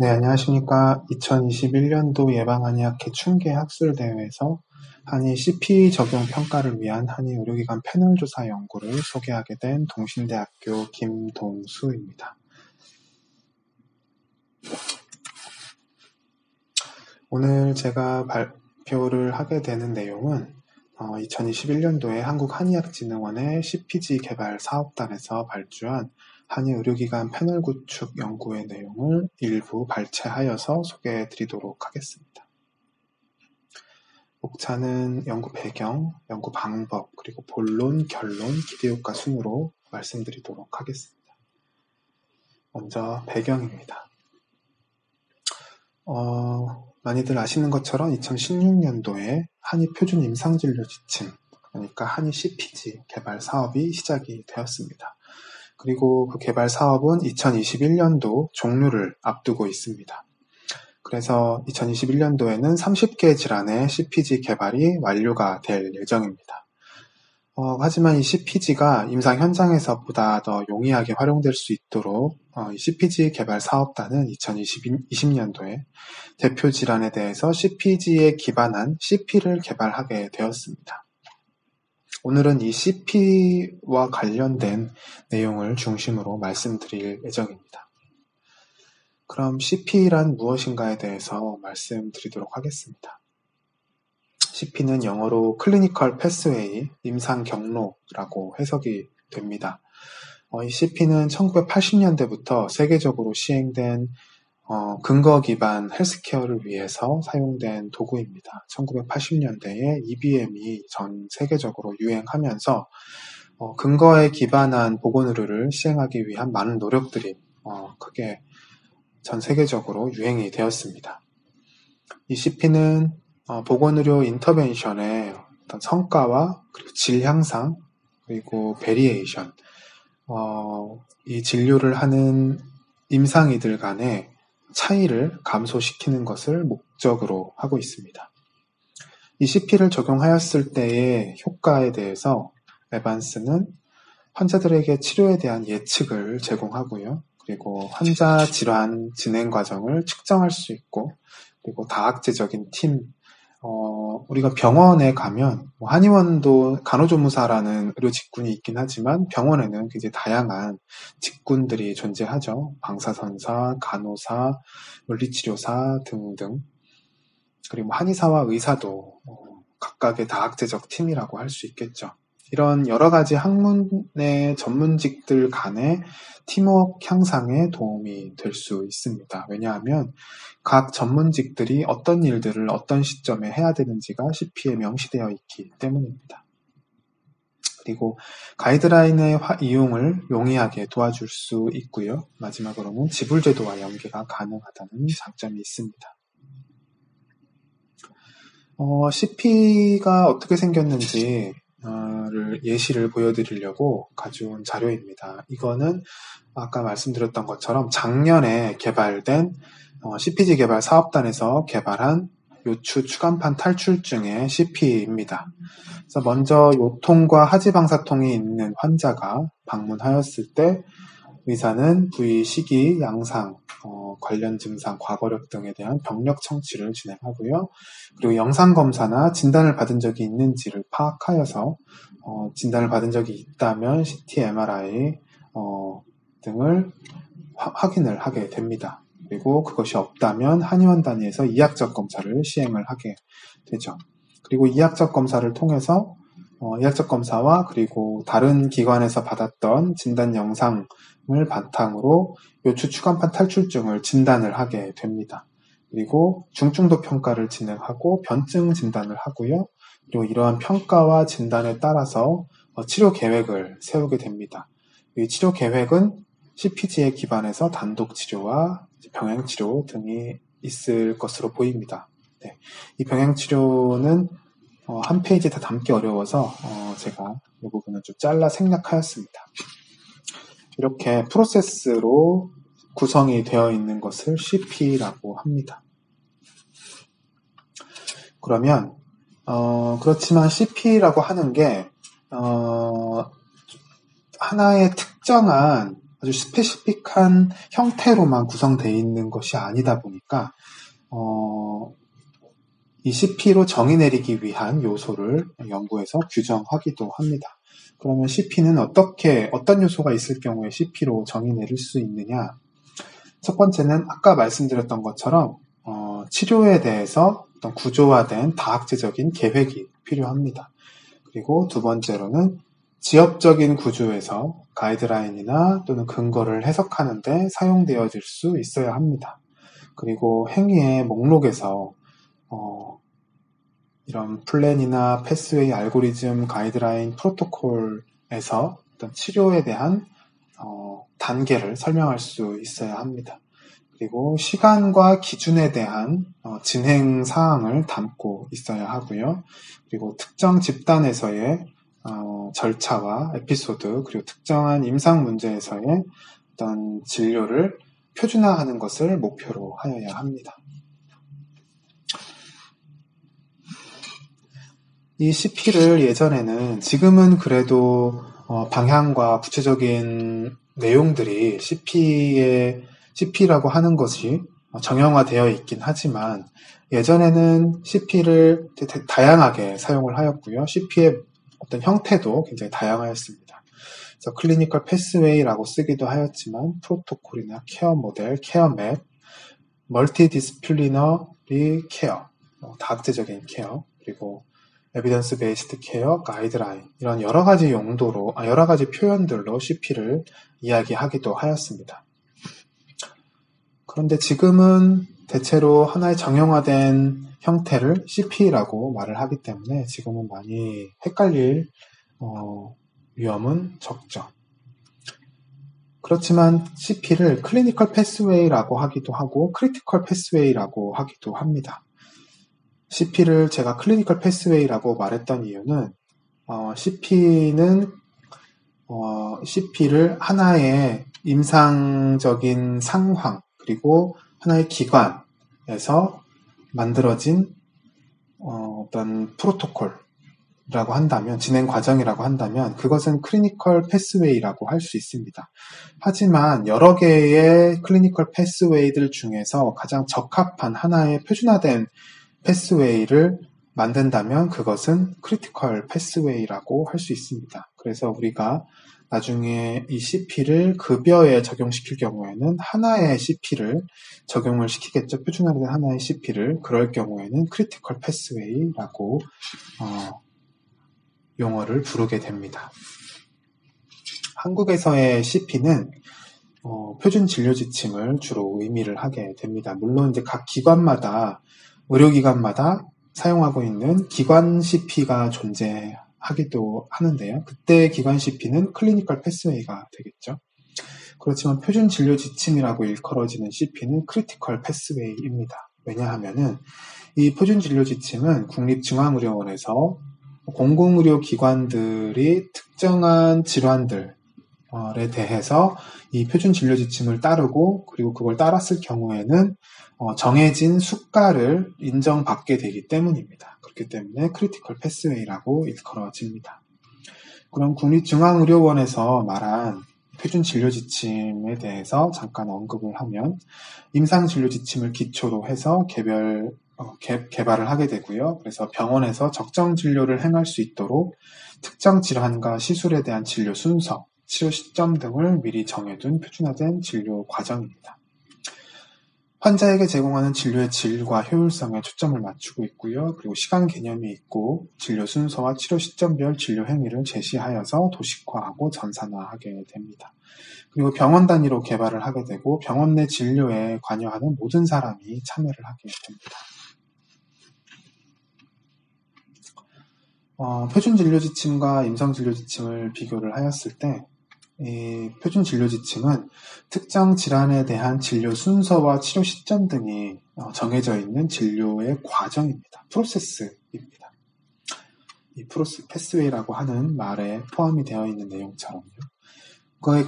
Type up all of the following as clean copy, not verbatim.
네, 안녕하십니까. 2021년도 예방한의학 개충계 학술대회에서 한의 CP 적용 평가를 위한 한의 의료기관 패널 조사 연구를 소개하게 된 동신대학교 김동수입니다. 오늘 제가 발표를 하게 되는 내용은 2021년도에 한국한의학진흥원의 CPG 개발 사업단에서 발주한 한의 의료기관 패널 구축 연구의 내용을 일부 발췌하여서 소개해 드리도록 하겠습니다. 목차는 연구 배경, 연구 방법, 그리고 본론, 결론, 기대효과 순으로 말씀드리도록 하겠습니다. 먼저 배경입니다. 많이들 아시는 것처럼 2016년도에 한의 표준 임상진료 지침, 그러니까 한의 CPG 개발 사업이 시작이 되었습니다. 그리고 그 개발 사업은 2021년도 종료를 앞두고 있습니다. 그래서 2021년도에는 30개 질환의 CPG 개발이 완료가 될 예정입니다. 하지만 이 CPG가 임상 현장에서 보다 더 용이하게 활용될 수 있도록 이 CPG 개발 사업단은 2020년도에 대표 질환에 대해서 CPG에 기반한 CP를 개발하게 되었습니다. 오늘은 이 CP와 관련된 내용을 중심으로 말씀드릴 예정입니다. 그럼 CP란 무엇인가에 대해서 말씀드리도록 하겠습니다. CP는 영어로 클리니컬 패스웨이, 임상 경로라고 해석이 됩니다. 이 CP는 1980년대부터 세계적으로 시행된 근거 기반 헬스케어를 위해서 사용된 도구입니다. 1980년대에 EBM이 전 세계적으로 유행하면서 근거에 기반한 보건의료를 시행하기 위한 많은 노력들이 크게 전 세계적으로 유행이 되었습니다. 이 CP는 보건의료 인터벤션의 어떤 성과와 그리고 질 향상 그리고 베리에이션, 이 진료를 하는 임상의들 간의 차이를 감소시키는 것을 목적으로 하고 있습니다. 이 CP를 적용하였을 때의 효과에 대해서 에반스는 환자들에게 치료에 대한 예측을 제공하고요. 그리고 환자 질환 진행 과정을 측정할 수 있고, 그리고 다학제적인 팀, 우리가 병원에 가면 한의원도 간호조무사라는 의료 직군이 있긴 하지만 병원에는 굉장히 다양한 직군들이 존재하죠. 방사선사, 간호사, 물리치료사 등등. 그리고 한의사와 의사도 각각의 다학제적 팀이라고 할 수 있겠죠. 이런 여러 가지 학문의 전문직들 간의 팀워크 향상에 도움이 될 수 있습니다. 왜냐하면 각 전문직들이 어떤 일들을 어떤 시점에 해야 되는지가 CP에 명시되어 있기 때문입니다. 그리고 가이드라인의 이용을 용이하게 도와줄 수 있고요. 마지막으로는 지불제도와 연계가 가능하다는 장점이 있습니다. CP가 어떻게 생겼는지 예시를 보여드리려고 가져온 자료입니다. 이거는 아까 말씀드렸던 것처럼 작년에 개발된 CPG 개발 사업단에서 개발한 요추 추간판 탈출증의 CP입니다. 그래서 먼저 요통과 하지방사통이 있는 환자가 방문하였을 때 의사는 부위, 시기, 양상, 관련 증상, 과거력 등에 대한 병력 청취를 진행하고요. 그리고 영상검사나 진단을 받은 적이 있는지를 파악하여서 진단을 받은 적이 있다면 CT, MRI 등을 확인을 하게 됩니다. 그리고 그것이 없다면 한의원 단위에서 이학적 검사를 시행을 하게 되죠. 그리고 이학적 검사를 통해서 이학적 검사와 그리고 다른 기관에서 받았던 진단 영상을 바탕으로 요추 추간판 탈출증을 진단을 하게 됩니다. 그리고 중증도 평가를 진행하고 변증 진단을 하고요. 그리고 이러한 평가와 진단에 따라서 치료 계획을 세우게 됩니다. 이 치료 계획은 CPG에 기반해서 단독 치료와 병행 치료 등이 있을 것으로 보입니다. 네. 이 병행 치료는 한 페이지에 다 담기 어려워서 제가 이 부분은 좀 잘라 생략하였습니다. 이렇게 프로세스로 구성이 되어 있는 것을 CP라고 합니다. 그러면 그렇지만 CP라고 하는 게 하나의 특정한 아주 스페시픽한 형태로만 구성되어 있는 것이 아니다 보니까 이 CP로 정의 내리기 위한 요소를 연구해서 규정하기도 합니다. 그러면 CP는 어떤 요소가 있을 경우에 CP로 정의 내릴 수 있느냐? 첫 번째는 아까 말씀드렸던 것처럼 치료에 대해서 어떤 구조화된 다학제적인 계획이 필요합니다. 그리고 두 번째로는 지엽적인 구조에서 가이드라인이나 또는 근거를 해석하는 데 사용되어질 수 있어야 합니다. 그리고 행위의 목록에서 이런 플랜이나 패스웨이, 알고리즘, 가이드라인, 프로토콜에서 어떤 치료에 대한 단계를 설명할 수 있어야 합니다. 그리고 시간과 기준에 대한 진행 사항을 담고 있어야 하고요. 그리고 특정 집단에서의 절차와 에피소드, 그리고 특정한 임상 문제에서의 어떤 진료를 표준화하는 것을 목표로 하여야 합니다. 이 CP를 예전에는, 지금은 그래도 방향과 구체적인 내용들이 CP라고 하는 것이 정형화되어 있긴 하지만, 예전에는 CP를 다양하게 사용을 하였고요. CP의 어떤 형태도 굉장히 다양하였습니다. 그래서 클리니컬 패스웨이라고 쓰기도 하였지만, 프로토콜이나 케어 모델, 케어 맵, 멀티디스플리너리 케어, 다학제적인 케어, 그리고 에비던스 베이스드 케어, 가이드라인, 이런 여러 가지 표현들로 CP를 이야기하기도 하였습니다. 그런데 지금은 대체로 하나의 정형화된 형태를 CP라고 말을 하기 때문에 지금은 많이 헷갈릴 위험은 적죠. 그렇지만 CP를 클리니컬 패스웨이라고 하기도 하고 크리티컬 패스웨이라고 하기도 합니다. CP를 제가 클리니컬 패스웨이라고 말했던 이유는 CP를 하나의 임상적인 상황, 그리고 하나의 기관에서 만들어진 어떤 프로토콜이라고 한다면, 진행 과정이라고 한다면 그것은 클리니컬 패스웨이라고 할 수 있습니다. 하지만 여러 개의 클리니컬 패스웨이들 중에서 가장 적합한 하나의 표준화된 패스웨이를 만든다면 그것은 크리티컬 패스웨이라고 할 수 있습니다. 그래서 우리가 나중에 이 CP를 급여에 적용시킬 경우에는 하나의 CP를 적용을 시키겠죠. 표준화된 하나의 CP를. 그럴 경우에는 크리티컬 패스웨이라고 용어를 부르게 됩니다. 한국에서의 CP는 표준 진료 지침을 주로 의미를 하게 됩니다. 물론 이제 각 기관마다, 의료기관마다 사용하고 있는 기관 CP가 존재하기도 하는데요. 그때 기관 CP는 클리니컬 패스웨이가 되겠죠. 그렇지만 표준 진료 지침이라고 일컬어지는 CP는 크리티컬 패스웨이입니다. 왜냐하면은 이 표준 진료 지침은 국립중앙의료원에서 공공의료기관들이 특정한 질환들에 대해서 이 표준 진료 지침을 따르고, 그리고 그걸 따랐을 경우에는 정해진 수가를 인정받게 되기 때문입니다. 그렇기 때문에 크리티컬 패스웨이라고 일컬어집니다. 그럼 국립중앙의료원에서 말한 표준 진료 지침에 대해서 잠깐 언급을 하면, 임상 진료 지침을 기초로 해서 개발을 하게 되고요. 그래서 병원에서 적정 진료를 행할 수 있도록 특정 질환과 시술에 대한 진료 순서, 치료 시점 등을 미리 정해둔 표준화된 진료 과정입니다. 환자에게 제공하는 진료의 질과 효율성에 초점을 맞추고 있고요. 그리고 시간 개념이 있고, 진료 순서와 치료 시점별 진료 행위를 제시하여서 도식화하고 전산화하게 됩니다. 그리고 병원 단위로 개발을 하게 되고, 병원 내 진료에 관여하는 모든 사람이 참여를 하게 됩니다. 표준 진료 지침과 임상 진료 지침을 비교를 하였을 때, 이 표준 진료 지침은 특정 질환에 대한 진료 순서와 치료 시점 등이 정해져 있는 진료의 과정입니다. 프로세스입니다. 이 패스웨이라고 하는 말에 포함이 되어 있는 내용처럼요.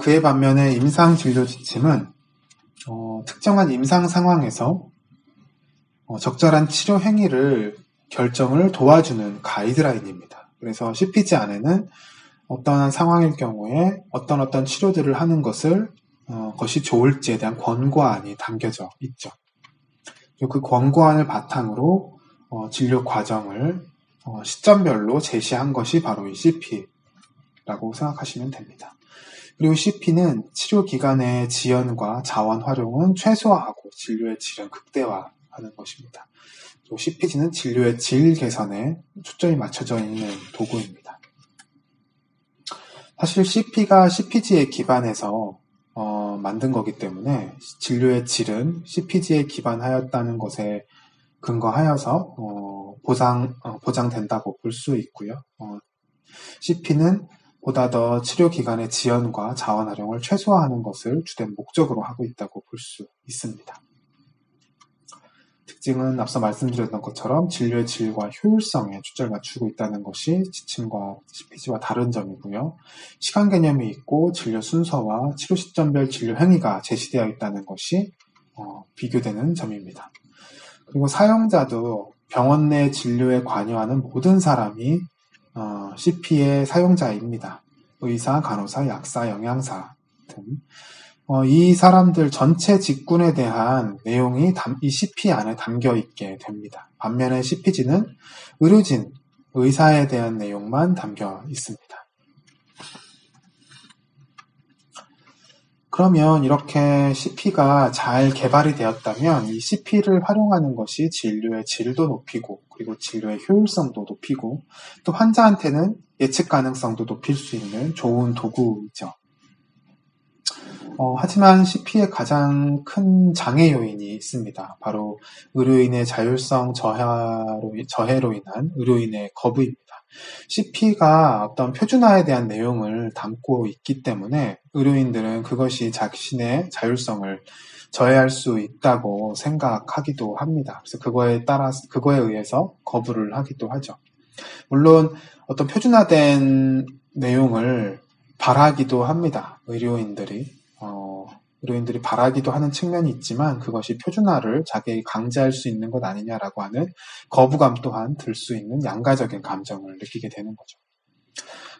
그에 반면에 임상 진료 지침은 특정한 임상 상황에서 적절한 치료 행위를 결정을 도와주는 가이드라인입니다. 그래서 CPG 안에는 어떠한 상황일 경우에 어떤 치료들을 하는 것을 것이 좋을지에 대한 권고안이 담겨져 있죠. 그리고 그 권고안을 바탕으로 진료 과정을 시점별로 제시한 것이 바로 이 CP라고 생각하시면 됩니다. 그리고 CP는 치료 기간의 지연과 자원 활용은 최소화하고 진료의 질은 극대화하는 것입니다. 또 CPG는 진료의 질 개선에 초점이 맞춰져 있는 도구입니다. 사실 CP가 CPG에 기반해서 만든 거기 때문에 진료의 질은 CPG에 기반하였다는 것에 근거하여서 보장된다고 볼 수 있고요. CP는 보다 더 치료 기간의 지연과 자원 활용을 최소화하는 것을 주된 목적으로 하고 있다고 볼 수 있습니다. 특징은 앞서 말씀드렸던 것처럼 진료의 질과 효율성에 초점을 맞추고 있다는 것이 지침과 CPG와 다른 점이고요. 시간 개념이 있고 진료 순서와 치료 시점별 진료 행위가 제시되어 있다는 것이 비교되는 점입니다. 그리고 사용자도 병원 내 진료에 관여하는 모든 사람이 CP의 사용자입니다. 의사, 간호사, 약사, 영양사 등 이 사람들 전체 직군에 대한 내용이 이 CP 안에 담겨 있게 됩니다. 반면에 CPG는 의료진, 의사에 대한 내용만 담겨 있습니다. 그러면 이렇게 CP가 잘 개발이 되었다면 이 CP를 활용하는 것이 진료의 질도 높이고 그리고 진료의 효율성도 높이고 또 환자한테는 예측 가능성도 높일 수 있는 좋은 도구이죠. 하지만 CP의 가장 큰 장애 요인이 있습니다. 바로 의료인의 자율성 저해로 인한 의료인의 거부입니다. CP가 어떤 표준화에 대한 내용을 담고 있기 때문에 의료인들은 그것이 자신의 자율성을 저해할 수 있다고 생각하기도 합니다. 그래서 그거에 의해서 거부를 하기도 하죠. 물론 어떤 표준화된 내용을 바라기도 합니다. 의료인들이 바라기도 하는 측면이 있지만 그것이 표준화를 자기에게 강제할 수 있는 것 아니냐라고 하는 거부감 또한 들 수 있는 양가적인 감정을 느끼게 되는 거죠.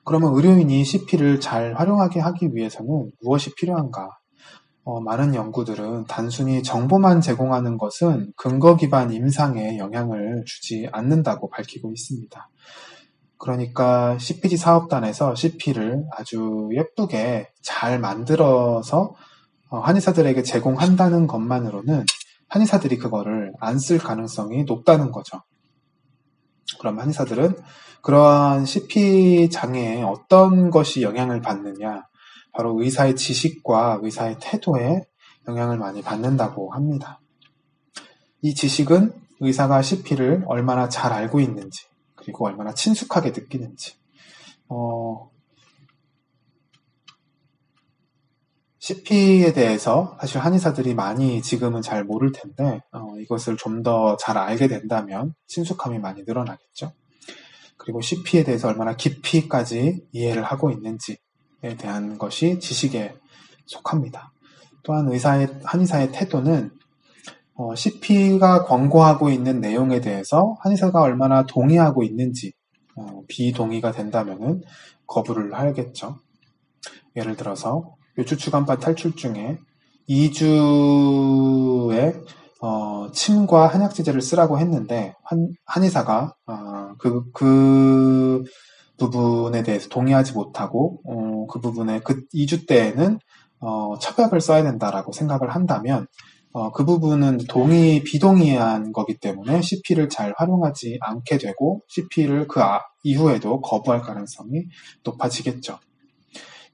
그러면 의료인이 CP를 잘 활용하게 하기 위해서는 무엇이 필요한가? 많은 연구들은 단순히 정보만 제공하는 것은 근거 기반 임상에 영향을 주지 않는다고 밝히고 있습니다. 그러니까 CPG 사업단에서 CP를 아주 예쁘게 잘 만들어서 한의사들에게 제공한다는 것만으로는 한의사들이 그거를 안 쓸 가능성이 높다는 거죠. 그럼 한의사들은 그러한 CP 장애에 어떤 것이 영향을 받느냐? 바로 의사의 지식과 의사의 태도에 영향을 많이 받는다고 합니다. 이 지식은 의사가 CP를 얼마나 잘 알고 있는지, 그리고 얼마나 친숙하게 느끼는지, CP에 대해서 사실 한의사들이 많이 지금은 잘 모를 텐데 이것을 좀 더 잘 알게 된다면 친숙함이 많이 늘어나겠죠. 그리고 CP에 대해서 얼마나 깊이까지 이해를 하고 있는지에 대한 것이 지식에 속합니다. 또한 한의사의 태도는 CP가 권고하고 있는 내용에 대해서 한의사가 얼마나 동의하고 있는지 비동의가 된다면은 거부를 하겠죠. 예를 들어서 요추추간파 탈출 중에 2주에 침과 한약제제를 쓰라고 했는데 한의사가 그 부분에 대해서 동의하지 못하고 그 부분에 그 2주 때에는 첩약을 써야 된다라고 생각을 한다면 그 부분은 비동의한 거기 때문에 CP를 잘 활용하지 않게 되고 CP를 이후에도 거부할 가능성이 높아지겠죠.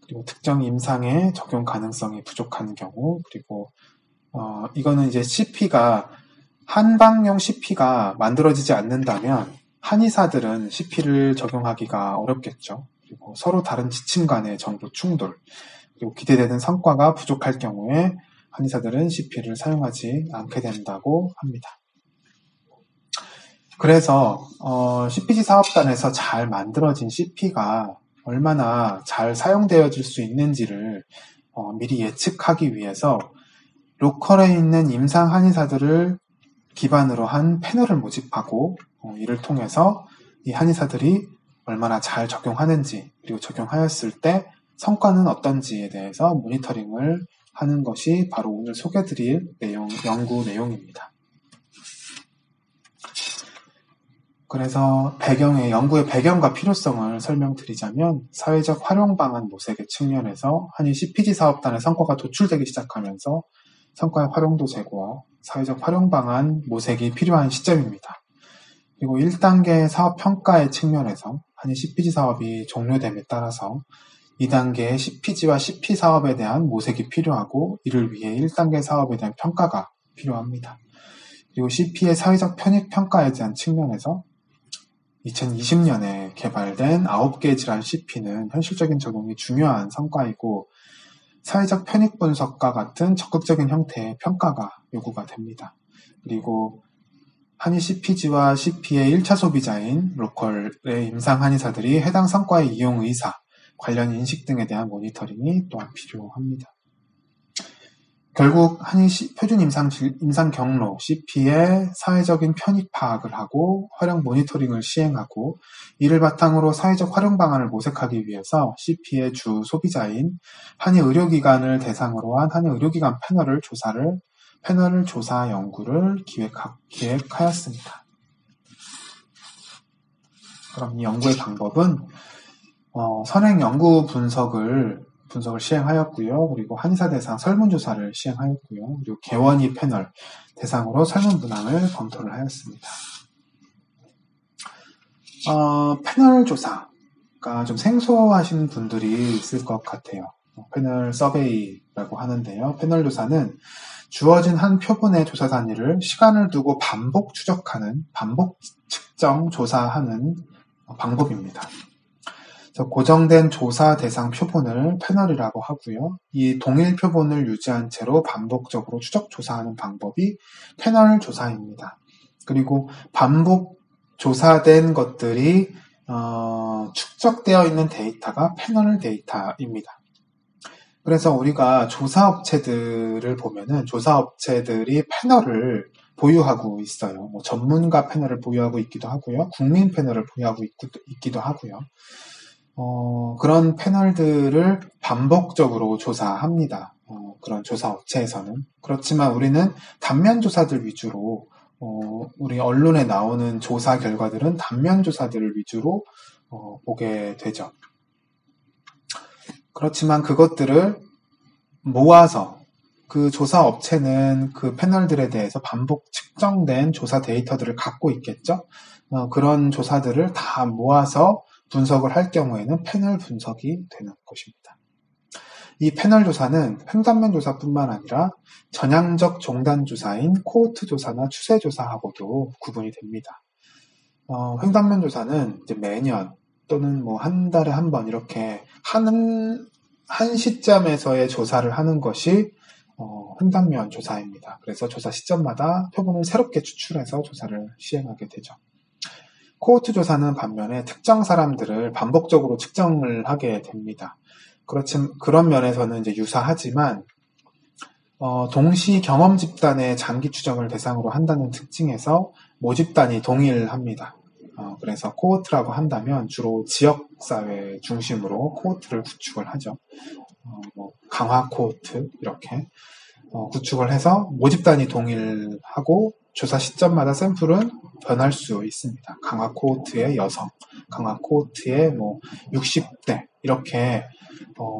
그리고 특정 임상에 적용 가능성이 부족한 경우, 그리고 이거는 이제 한방용 CP가 만들어지지 않는다면 한의사들은 CP를 적용하기가 어렵겠죠. 그리고 서로 다른 지침 간의 정보 충돌, 그리고 기대되는 성과가 부족할 경우에 한의사들은 CP를 사용하지 않게 된다고 합니다. 그래서 CPG 사업단에서 잘 만들어진 CP가 얼마나 잘 사용되어질 수 있는지를 미리 예측하기 위해서 로컬에 있는 임상 한의사들을 기반으로 한 패널을 모집하고 이를 통해서 이 한의사들이 얼마나 잘 적용하는지 그리고 적용하였을 때 성과는 어떤지에 대해서 모니터링을 하는 것이 바로 오늘 소개드릴 연구 내용입니다. 그래서 연구의 배경과 필요성을 설명드리자면 사회적 활용 방안 모색의 측면에서 한일 CPG 사업단의 성과가 도출되기 시작하면서 성과의 활용도 제고와 사회적 활용 방안 모색이 필요한 시점입니다. 그리고 1단계 사업 평가의 측면에서 한일 CPG 사업이 종료됨에 따라서 2단계의 CPG와 CP 사업에 대한 모색이 필요하고 이를 위해 1단계 사업에 대한 평가가 필요합니다. 그리고 CP의 사회적 편익 평가에 대한 측면에서 2020년에 개발된 9개의 질환 CP는 현실적인 적용이 중요한 성과이고 사회적 편익 분석과 같은 적극적인 형태의 평가가 요구가 됩니다. 그리고 한일 CPG와 CP의 1차 소비자인 로컬의 임상 한의사들이 해당 성과의 이용 의사, 관련 인식 등에 대한 모니터링이 또한 필요합니다. 결국 한일 표준 임상 경로 CP의 사회적인 편익 파악을 하고 활용 모니터링을 시행하고 이를 바탕으로 사회적 활용 방안을 모색하기 위해서 CP의 주 소비자인 한일 의료기관을 대상으로 한 한일 의료기관 패널 조사 연구를 기획하였습니다. 그럼 이 연구의 방법은 선행 연구 분석을 시행하였고요. 그리고 한의사 대상 설문조사를 시행하였고요. 그리고 개원이 패널 대상으로 설문 문항을 검토를 하였습니다. 패널 조사가 좀 생소하신 분들이 있을 것 같아요. 패널 서베이라고 하는데요. 패널 조사는 주어진 한 표본의 조사 단위를 시간을 두고 반복 추적하는, 반복 측정 조사하는 방법입니다. 고정된 조사 대상 표본을 패널이라고 하고요. 이 동일 표본을 유지한 채로 반복적으로 추적 조사하는 방법이 패널 조사입니다. 그리고 반복 조사된 것들이 축적되어 있는 데이터가 패널 데이터입니다. 그래서 우리가 조사업체들을 보면은 조사업체들이 패널을 보유하고 있어요. 전문가 패널을 보유하고 있기도 하고요. 국민 패널을 보유하고 있기도 하고요. 그런 패널들을 반복적으로 조사합니다. 그런 조사업체에서는. 그렇지만 우리는 단면 조사들 위주로, 우리 언론에 나오는 조사 결과들은 단면 조사들을 위주로 보게 되죠. 그렇지만 그것들을 모아서 그 조사업체는 그 패널들에 대해서 반복 측정된 조사 데이터들을 갖고 있겠죠. 그런 조사들을 다 모아서 분석을 할 경우에는 패널 분석이 되는 것입니다. 이 패널 조사는 횡단면 조사뿐만 아니라 전향적 종단 조사인 코호트 조사나 추세 조사하고도 구분이 됩니다. 횡단면 조사는 이제 매년 또는 한 달에 한 번 이렇게 한 시점에서의 조사를 하는 것이 횡단면 조사입니다. 그래서 조사 시점마다 표본을 새롭게 추출해서 조사를 시행하게 되죠. 코호트 조사는 반면에 특정 사람들을 반복적으로 측정을 하게 됩니다. 그런 면에서는 이제 유사하지만, 동시 경험 집단의 장기 추정을 대상으로 한다는 특징에서 모집단이 동일합니다. 그래서 코호트라고 한다면 주로 지역사회 중심으로 코호트를 구축을 하죠. 강화 코호트, 이렇게 구축을 해서 모집단이 동일하고 조사 시점마다 샘플은 변할 수 있습니다. 강화 코호트의 여성, 강화 코호트의 60대 이렇게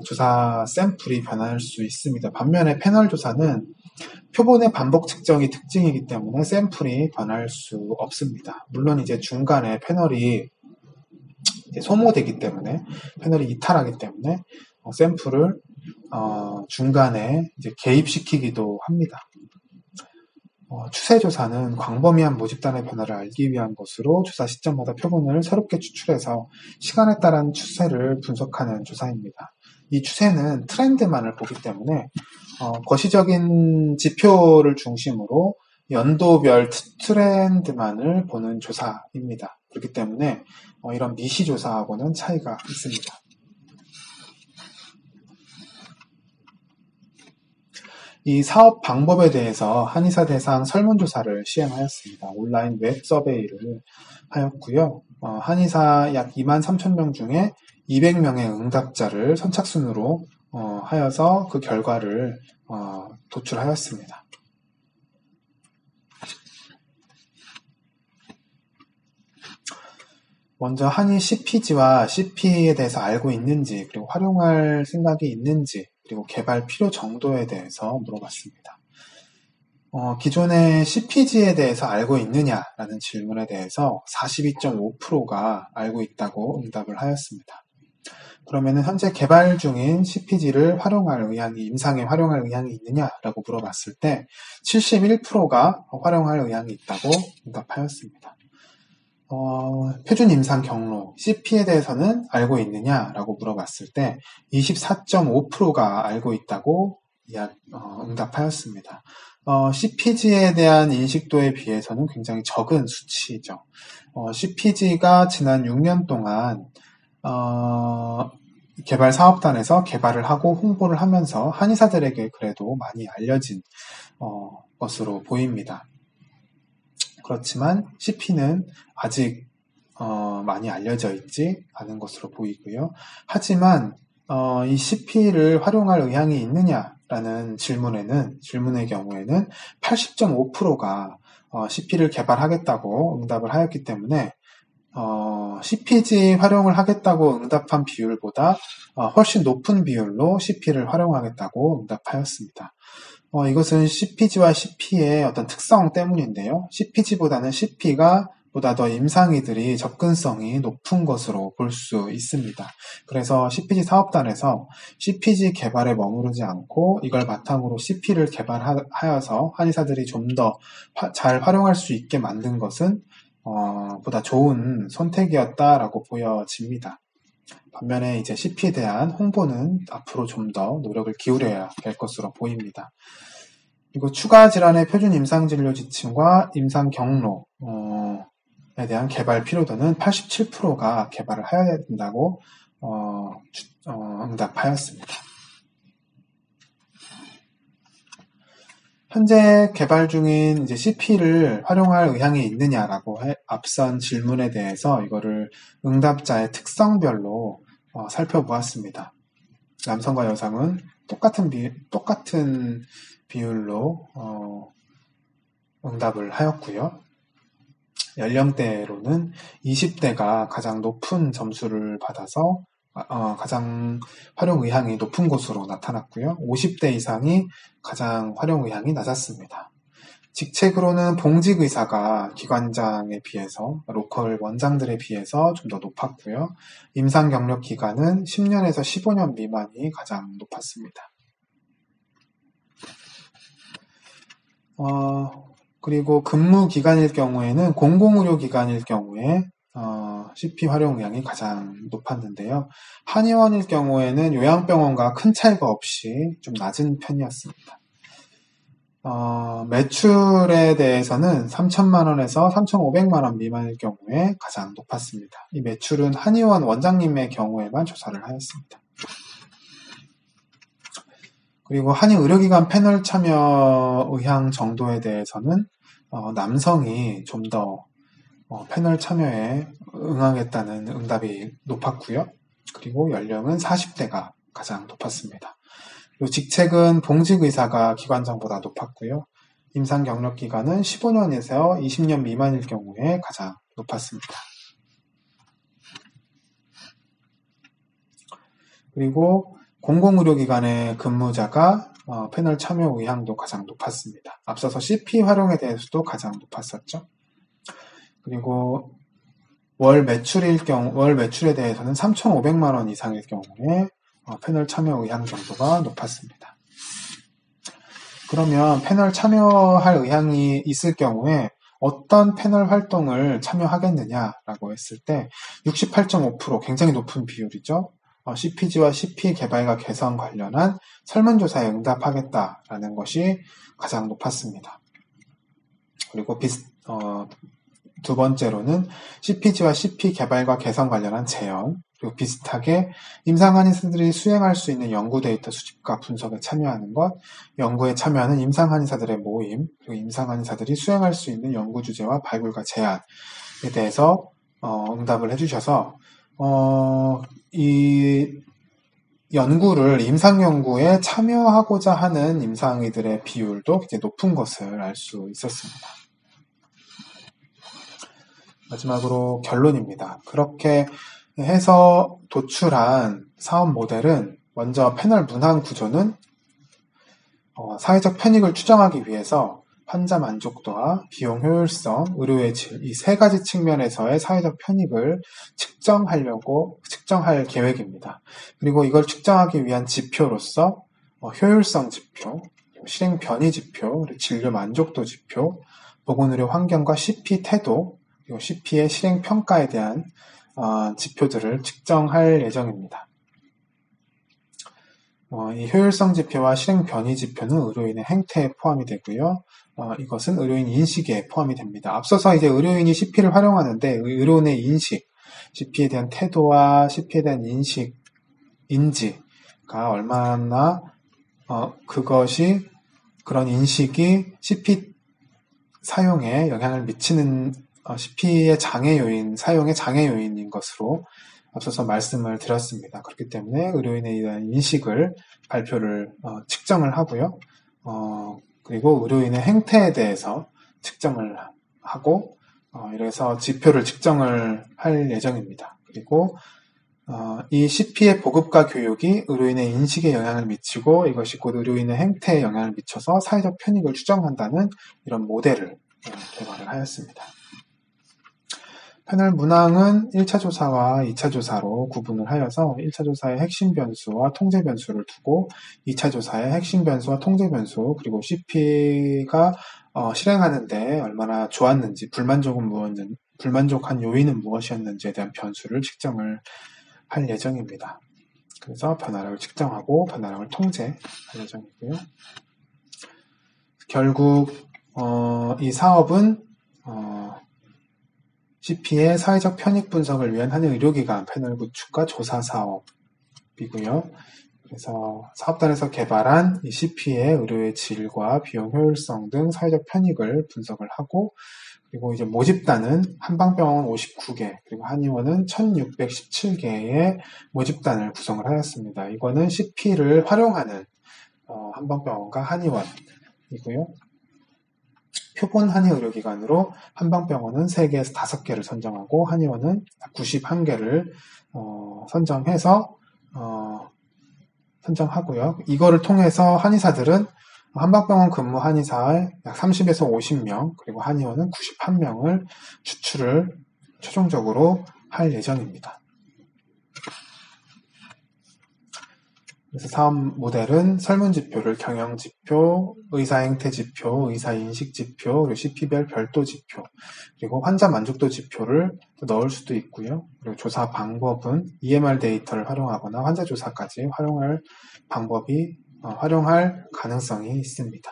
조사 샘플이 변할 수 있습니다. 반면에 패널 조사는 표본의 반복 측정이 특징이기 때문에 샘플이 변할 수 없습니다. 물론 이제 중간에 패널이 이제 소모되기 때문에, 패널이 이탈하기 때문에 샘플을 중간에 이제 개입시키기도 합니다. 추세조사는 광범위한 모집단의 변화를 알기 위한 것으로 조사 시점마다 표본을 새롭게 추출해서 시간에 따른 추세를 분석하는 조사입니다. 이 추세는 트렌드만을 보기 때문에 거시적인 지표를 중심으로 연도별 트렌드만을 보는 조사입니다. 그렇기 때문에 이런 미시조사하고는 차이가 있습니다. 이 사업 방법에 대해서 한의사 대상 설문조사를 시행하였습니다. 온라인 웹 서베이를 하였고요. 한의사 약 23,000명 중에 200명의 응답자를 선착순으로 하여서 그 결과를 도출하였습니다. 먼저 한이 CPG와 CP에 대해서 알고 있는지, 그리고 활용할 생각이 있는지, 그리고 개발 필요 정도에 대해서 물어봤습니다. 기존의 CPG에 대해서 알고 있느냐라는 질문에 대해서 42.5%가 알고 있다고 응답을 하였습니다. 그러면은 현재 개발 중인 CPG를 임상에 활용할 의향이 있느냐라고 물어봤을 때 71%가 활용할 의향이 있다고 응답하였습니다. 표준 임상 경로, CP에 대해서는 알고 있느냐라고 물어봤을 때 24.5%가 알고 있다고 응답하였습니다. CPG에 대한 인식도에 비해서는 굉장히 적은 수치이죠. CPG가 지난 6년 동안 개발 사업단에서 개발을 하고 홍보를 하면서 한의사들에게 그래도 많이 알려진 것으로 보입니다. 그렇지만 CP는 아직 많이 알려져 있지 않은 것으로 보이고요. 하지만 이 CP를 활용할 의향이 있느냐라는 질문의 경우에는 80.5%가 CP를 개발하겠다고 응답을 하였기 때문에 CPG 활용을 하겠다고 응답한 비율보다 훨씬 높은 비율로 CP를 활용하겠다고 응답하였습니다. 이것은 CPG와 CP의 어떤 특성 때문인데요. CPG보다는 CP가 보다 더 임상의들이 접근성이 높은 것으로 볼 수 있습니다. 그래서 CPG 사업단에서 CPG 개발에 머무르지 않고 이걸 바탕으로 CP를 개발하여서 한의사들이 좀 더 잘 활용할 수 있게 만든 것은 보다 좋은 선택이었다라고 보여집니다. 반면에 이제 CP에 대한 홍보는 앞으로 좀 더 노력을 기울여야 될 것으로 보입니다. 그리고 추가 질환의 표준 임상진료 지침과 임상 경로에 대한 개발 필요도는 87%가 개발을 해야 된다고 응답하였습니다. 현재 개발 중인 이제 CP를 활용할 의향이 있느냐라고 앞선 질문에 대해서 이거를 응답자의 특성별로 살펴보았습니다. 남성과 여성은 똑같은 비율로 응답을 하였고요. 연령대로는 20대가 가장 높은 점수를 받아서 가장 활용 의향이 높은 곳으로 나타났고요. 50대 이상이 가장 활용 의향이 낮았습니다. 직책으로는 봉직 의사가 기관장에 비해서 로컬 원장들에 비해서 좀 더 높았고요. 임상 경력 기간은 10년에서 15년 미만이 가장 높았습니다. 그리고 근무 기간일 경우에는 공공의료기관일 경우에 CP 활용 의향이 가장 높았는데요. 한의원일 경우에는 요양병원과 큰 차이가 없이 좀 낮은 편이었습니다. 매출에 대해서는 3천만 원에서 3,500만 원 미만일 경우에 가장 높았습니다. 이 매출은 한의원 원장님의 경우에만 조사를 하였습니다. 그리고 한의의료기관 패널 참여 의향 정도에 대해서는 남성이 좀 더 패널 참여에 응하겠다는 응답이 높았고요. 그리고 연령은 40대가 가장 높았습니다. 그리고 직책은 봉직의사가 기관장보다 높았고요. 임상 경력 기간은 15년에서 20년 미만일 경우에 가장 높았습니다. 그리고 공공의료기관의 근무자가 패널 참여 의향도 가장 높았습니다. 앞서서 CP 활용에 대해서도 가장 높았었죠. 그리고 월 매출에 대해서는 3,500만 원 이상일 경우에 패널 참여 의향 정도가 높았습니다. 그러면 패널 참여할 의향이 있을 경우에 어떤 패널 활동을 참여하겠느냐라고 했을 때 68.5% 굉장히 높은 비율이죠. CPG와 CP 개발과 개선 관련한 설문조사에 응답하겠다라는 것이 가장 높았습니다. 그리고 두 번째로는 CPG와 CP 개발과 개선 관련한 제언, 그리고 비슷하게 임상한의사들이 수행할 수 있는 연구 데이터 수집과 분석에 참여하는 것, 연구에 참여하는 임상한의사들의 모임, 그리고 임상한의사들이 수행할 수 있는 연구 주제와 발굴과 제안에 대해서 응답을 해주셔서 이 연구를 임상 연구에 참여하고자 하는 임상의들의 비율도 굉장히 높은 것을 알 수 있었습니다. 마지막으로 결론입니다. 그렇게 해서 도출한 사업 모델은 먼저 패널 문항 구조는 사회적 편익을 추정하기 위해서 환자 만족도와 비용 효율성, 의료의 질, 이 세 가지 측면에서의 사회적 편익을 측정할 계획입니다. 그리고 이걸 측정하기 위한 지표로서 효율성 지표, 실행 변이 지표, 진료 만족도 지표, 보건의료 환경과 CP 태도, 그리고 CP의 실행 평가에 대한 지표들을 측정할 예정입니다. 이 효율성 지표와 실행 변이 지표는 의료인의 행태에 포함이 되고요. 이것은 의료인 인식에 포함이 됩니다. 앞서서 이제 의료인이 CP를 활용하는데 의료인의 인식, CP에 대한 태도와 CP에 대한 인지가 얼마나 그것이 그런 인식이 CP 사용에 영향을 미치는 CP의 사용의 장애 요인인 것으로 앞서서 말씀을 드렸습니다. 그렇기 때문에 의료인에 대한 인식을 발표를 측정을 하고요. 그리고 의료인의 행태에 대해서 측정을 하고 이래서 지표를 측정을 할 예정입니다. 그리고 이 CP의 보급과 교육이 의료인의 인식에 영향을 미치고 이것이 곧 의료인의 행태에 영향을 미쳐서 사회적 편익을 추정한다는 이런 모델을 개발을 하였습니다. 패널 문항은 1차 조사와 2차 조사로 구분을 하여서 1차 조사의 핵심 변수와 통제 변수를 두고 2차 조사의 핵심 변수와 통제 변수 그리고 CP가 실행하는데 얼마나 좋았는지 불만족한 요인은 무엇이었는지에 대한 변수를 측정을 할 예정입니다. 그래서 변화량을 측정하고 변화량을 통제할 예정이고요. 결국 이 사업은 CP의 사회적 편익 분석을 위한 한 의료기관 패널 구축과 조사 사업이고요. 그래서 사업단에서 개발한 이 CP의 의료의 질과 비용 효율성 등 사회적 편익을 분석을 하고 그리고 이제 모집단은 한방병원 59개 그리고 한의원은 1617개의 모집단을 구성을 하였습니다. 이거는 CP를 활용하는 한방병원과 한의원이고요. 표본 한의의료기관으로 한방병원은 3개에서 5개를 선정하고 한의원은 91개를 선정하고요. 이거를 통해서 한의사들은 한방병원 근무 한의사의 약 30에서 50명 그리고 한의원은 91명을 추출을 최종적으로 할 예정입니다. 그래서 사업 모델은 설문지표를 경영지표, 의사행태지표, 의사인식지표, 그리고 CP별 별도지표, 그리고 환자 만족도지표를 넣을 수도 있고요. 그리고 조사 방법은 EMR 데이터를 활용하거나 환자조사까지 활용할 가능성이 있습니다.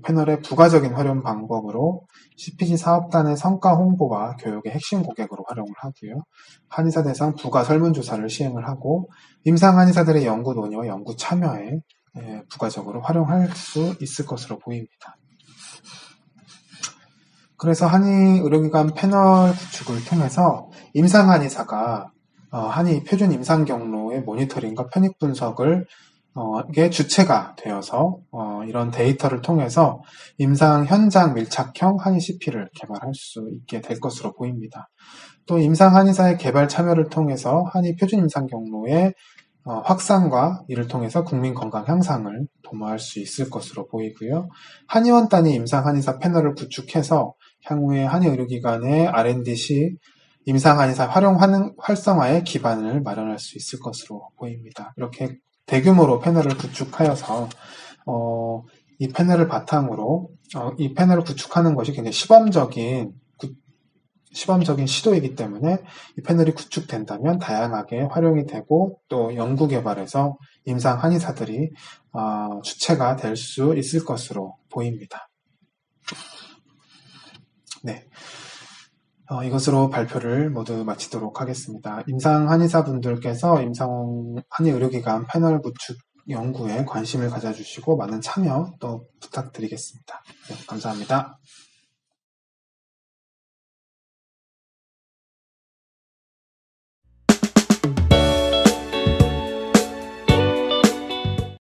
패널의 부가적인 활용 방법으로 CPG 사업단의 성과 홍보와 교육의 핵심 고객으로 활용을 하고요. 한의사 대상 부가 설문조사를 시행을 하고 임상 한의사들의 연구 논의와 연구 참여에 부가적으로 활용할 수 있을 것으로 보입니다. 그래서 한의의료기관 패널 구축을 통해서 임상 한의사가 한의 표준 임상 경로의 모니터링과 편익 분석을 이게 주체가 되어서 이런 데이터를 통해서 임상 현장 밀착형 한의 CP를 개발할 수 있게 될 것으로 보입니다. 또 임상 한의사의 개발 참여를 통해서 한의 표준 임상 경로의 확산과 이를 통해서 국민 건강 향상을 도모할 수 있을 것으로 보이고요. 한의원 단위 임상 한의사 패널을 구축해서 향후에 한의의료기관의 R&D 시 임상 한의사 활성화의 기반을 마련할 수 있을 것으로 보입니다. 이렇게 대규모로 패널을 구축하여서 이 패널을 바탕으로 이 패널을 구축하는 것이 굉장히 시범적인 시도이기 때문에 이 패널이 구축된다면 다양하게 활용이 되고 또 연구 개발에서 임상 한의사들이 주체가 될 수 있을 것으로 보입니다. 네. 이것으로 발표를 모두 마치도록 하겠습니다. 임상 한의사분들께서 임상 한의의료기관 패널 구축 연구에 관심을 가져주시고 많은 참여 또 부탁드리겠습니다. 네, 감사합니다.